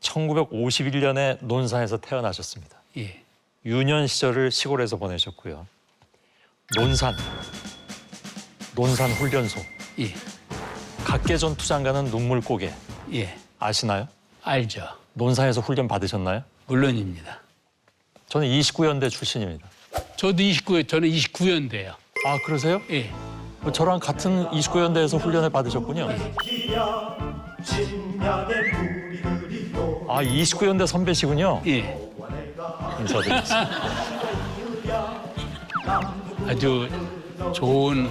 1951년에 논산에서 태어나셨습니다. 예. 유년 시절을 시골에서 보내셨고요. 논산 훈련소, 예. 각계전 투장가는 눈물고개 예. 아시나요? 알죠. 논산에서 훈련 받으셨나요? 물론입니다. 저는 29연대 출신입니다. 저는 29연대요. 아, 그러세요? 예. 저랑 같은 29연대에서 훈련을 받으셨군요. 아, 29연대 선배시군요. 예. 인사드리겠습니다. 아주 좋은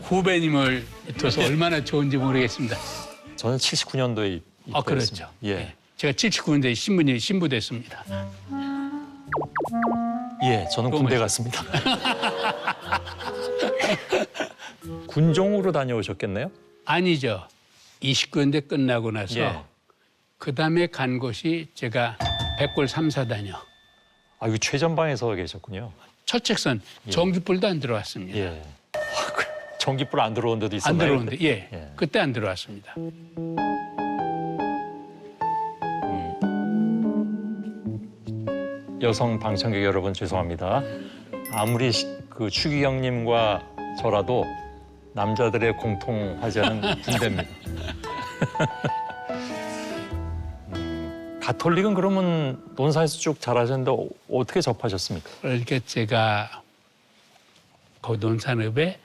후배님을 둬서 얼마나 좋은지 모르겠습니다. 저는 79년도에 아, 그렇죠. 예. 제가 79년도에 신부됐습니다. 예, 저는 군대 갔습니다. 군종으로 다녀오셨겠네요? 아니죠. 29년대 끝나고 나서 예. 그다음에 간 곳이 제가 백골 3사단이요. 아, 이거 최전방에서 계셨군요. 첫책선 전기불도 안 들어왔습니다. 예. 아, 전기불 안 들어온 데도 안 있었나요? 들어오는데 예. 예. 그때 안 들어왔습니다. 여성 방청객 여러분 죄송합니다. 아무리 그 추기경님과 저라도 남자들의 공통 화제는 군대입니다. 가톨릭은 그러면 논산에서 쭉 자라셨는데 어떻게 접하셨습니까? 그러니까 제가 거기 논산읍에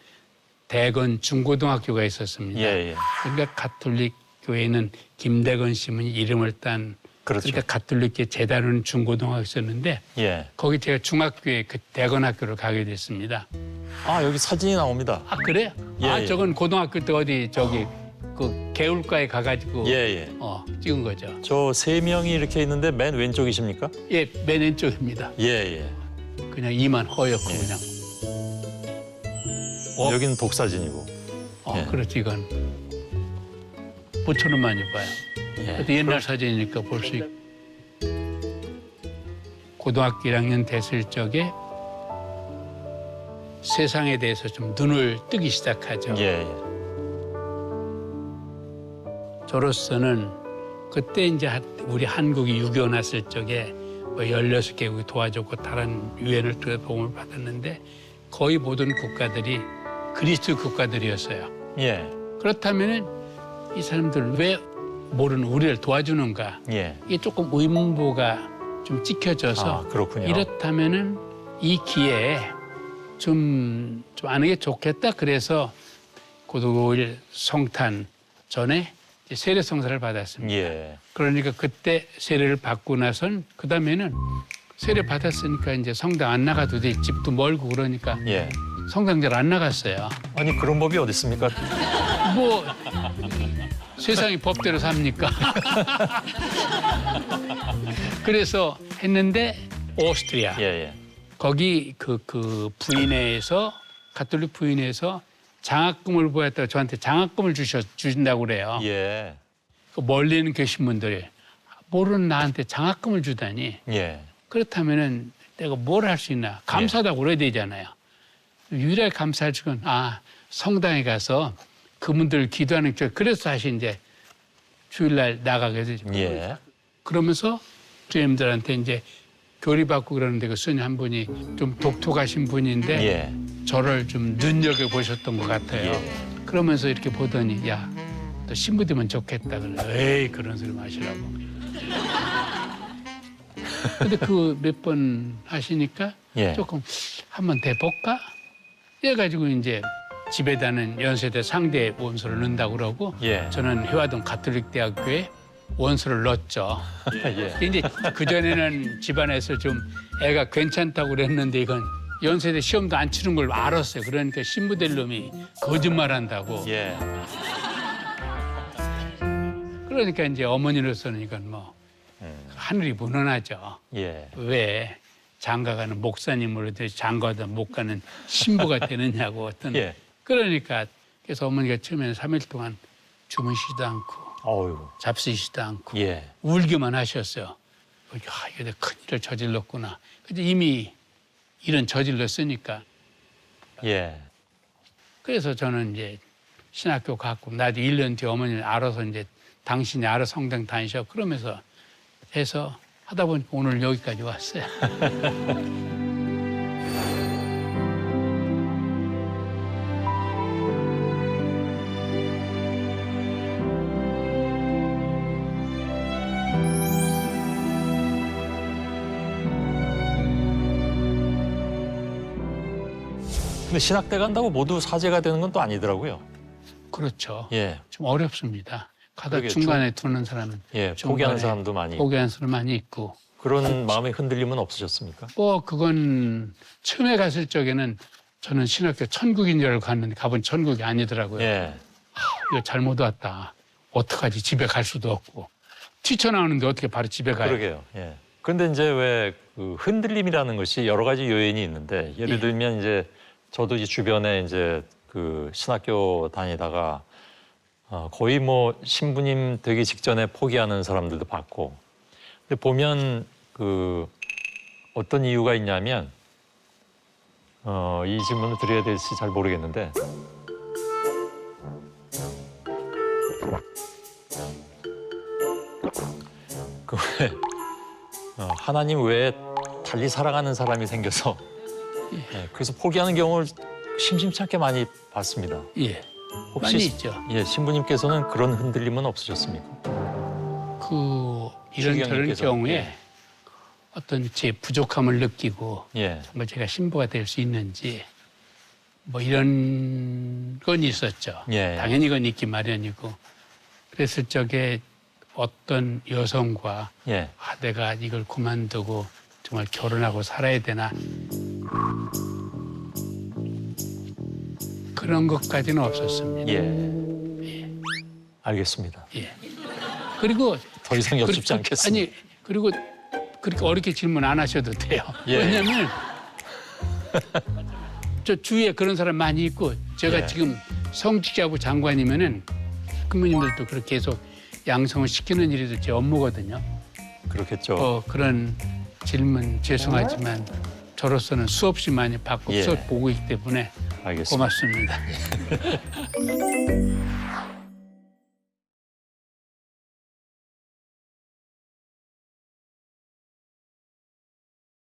대건 중고등학교가 있었습니다. 예, 예. 그러니까 가톨릭 교회는 김대건 시민이 이름을 딴 그렇죠. 그러니까 가톨릭계 재단은 중고등학교 있었는데 예. 거기 제가 중학교에 그 대건 학교를 가게 됐습니다. 아, 여기 사진이 나옵니다. 아 그래요? 예, 아 예. 저건 고등학교 때 어디 저기 그 개울가에 가가지고 예, 예. 찍은 거죠. 저 세 명이 이렇게 있는데 맨 왼쪽이십니까? 예, 맨 왼쪽입니다. 예, 예. 그냥 이만 허옇고 그냥. 여기는 독사진이고. 예. 그렇지 이건 부처는 많이 봐요. 예. 그것도 옛날 사진이니까 볼 수 있고. 고등학교 1학년 됐을 적에 세상에 대해서 좀 눈을 뜨기 시작하죠. 예, 예. 저로서는 그때 이제 우리 한국이 6.25 났을 적에 뭐 16개국이 도와줬고 다른 유엔을 통해 도움을 받았는데 거의 모든 국가들이 그리스도 국가들이었어요. 예. 그렇다면은 이 사람들 왜 모르는 우리를 도와주는가? 예. 이게 조금 의문부가 좀 찍혀져서 아, 그렇군요. 이렇다면은 이 기회에 좀 아는 게 좋겠다. 그래서 고도5일 성탄 전에 이제 세례 성사를 받았습니다. 예. 그러니까 그때 세례를 받고 나선 그다음에는 세례 받았으니까 이제 성당 안 나가도 돼. 집도 멀고 그러니까 예. 성당 잘 안 나갔어요. 아니 그런 법이 어디 있습니까? 뭐 세상이 법대로 삽니까? 그래서 했는데 오스트리아 예, 예. 거기 그 부인회에서 가톨릭 부인회에서 장학금을 보였다가 저한테 장학금을 주신다고 그래요. 예. 그 멀리 있는 계신 분들이 모르는 나한테 장학금을 주다니. 예. 그렇다면은 내가 뭘 할 수 있나? 감사하다고 그래야 되잖아요. 유일하게 감사할 적은 성당에 가서 그분들 기도하는 쪽 그래서 다시 이제 주일날 나가게 되죠. 예. 그러면서 주님들한테 이제 교리받고 그러는데 그 스님 한 분이 좀 독특하신 분인데 예. 저를 좀 눈여겨보셨던 것 같아요. 예. 그러면서 이렇게 보더니 야, 너 신부 되면 좋겠다. 그래. 에이 그런 소리 마시라고. 근데 그 몇 번 하시니까 예. 조금 한번 대볼까? 이래가지고 이제 집에다는 연세대 상대 원서를 넣는다고 그러고 예. 저는 회화동 가톨릭 대학교에 원서를 넣었죠. 예. 근데 그전에는 집안에서 좀 애가 괜찮다고 그랬는데 이건 연세대 시험도 안 치는 걸 알았어요. 그러니까 신부 될 놈이 거짓말한다고. 예. 그러니까 이제 어머니로서는 이건 뭐 하늘이 무난하죠. 예. 왜 장가가는 목사님으로 장가도 못 가는 신부가 되느냐고 어떤. 예. 그러니까 그래서 어머니가 처음에는 3일 동안 주무시지도 않고 어유. 잡수시지도 않고 예. 울기만 하셨어요. 이거 큰일을 저질렀구나. 근데 이미 일은 저질렀으니까. 예. 그래서 저는 이제 신학교 갔고 나도 1년 뒤에 어머니는 알아서 이제 당신이 알아 성당 다니셔 그러면서 해서 하다 보니까 오늘 여기까지 왔어요. 근데 신학대 간다고 모두 사제가 되는 건 또 아니더라고요. 그렇죠. 예, 좀 어렵습니다. 가다 그러게, 중간에 두는 사람은 예, 중간에 포기하는 사람도 많이 있고. 포기하는 사람 많이 있고. 그런 마음의 흔들림은 없으셨습니까? 그건 처음에 갔을 적에는 저는 신학교 천국인 줄 알고 갔는데 가본 천국이 아니더라고요. 예, 이거 잘못 왔다. 어떡하지? 집에 갈 수도 없고. 뛰쳐나오는데 어떻게 바로 집에 가요? 그러게요. 예. 그런데 이제 왜 그 흔들림이라는 것이 여러 가지 요인이 있는데 예를 예. 들면 이제 저도 이제 주변에 이제 그 신학교 다니다가 거의 뭐 신부님 되기 직전에 포기하는 사람들도 봤고, 근데 보면 그 어떤 이유가 있냐면 이 질문을 드려야 될지 잘 모르겠는데 그 왜 하나님 외에 달리 사랑하는 사람이 생겨서 예, 그래서 포기하는 경우를 심심치 않게 많이 봤습니다. 예. 혹시 많이 있죠. 예, 신부님께서는 그런 흔들림은 없으셨습니까? 이런 저런 주경님께서, 경우에 예. 어떤 제 부족함을 느끼고 예, 뭐 제가 신부가 될 수 있는지 뭐 이런 건 있었죠. 예. 당연히 그건 있기 마련이고 그랬을 적에 어떤 여성과 예, 내가 이걸 그만두고 정말 결혼하고 살아야 되나 그런 것까지는 없었습니다. 예. 알겠습니다. 예. 그리고 더 이상 여쭙지 않겠습니다. 아니 그리고 그렇게 어렵게 질문 안 하셔도 돼요. 예. 왜냐하면 저 주위에 그런 사람 많이 있고 제가 예. 지금 성직자부 장관이면은 근무님들도 그렇게 계속 양성을 시키는 일이 제 업무거든요. 그렇겠죠. 그런 질문 죄송하지만 저로서는 수없이 많이 받고 예. 수없이 보고 있기 때문에 알겠습니다. 고맙습니다.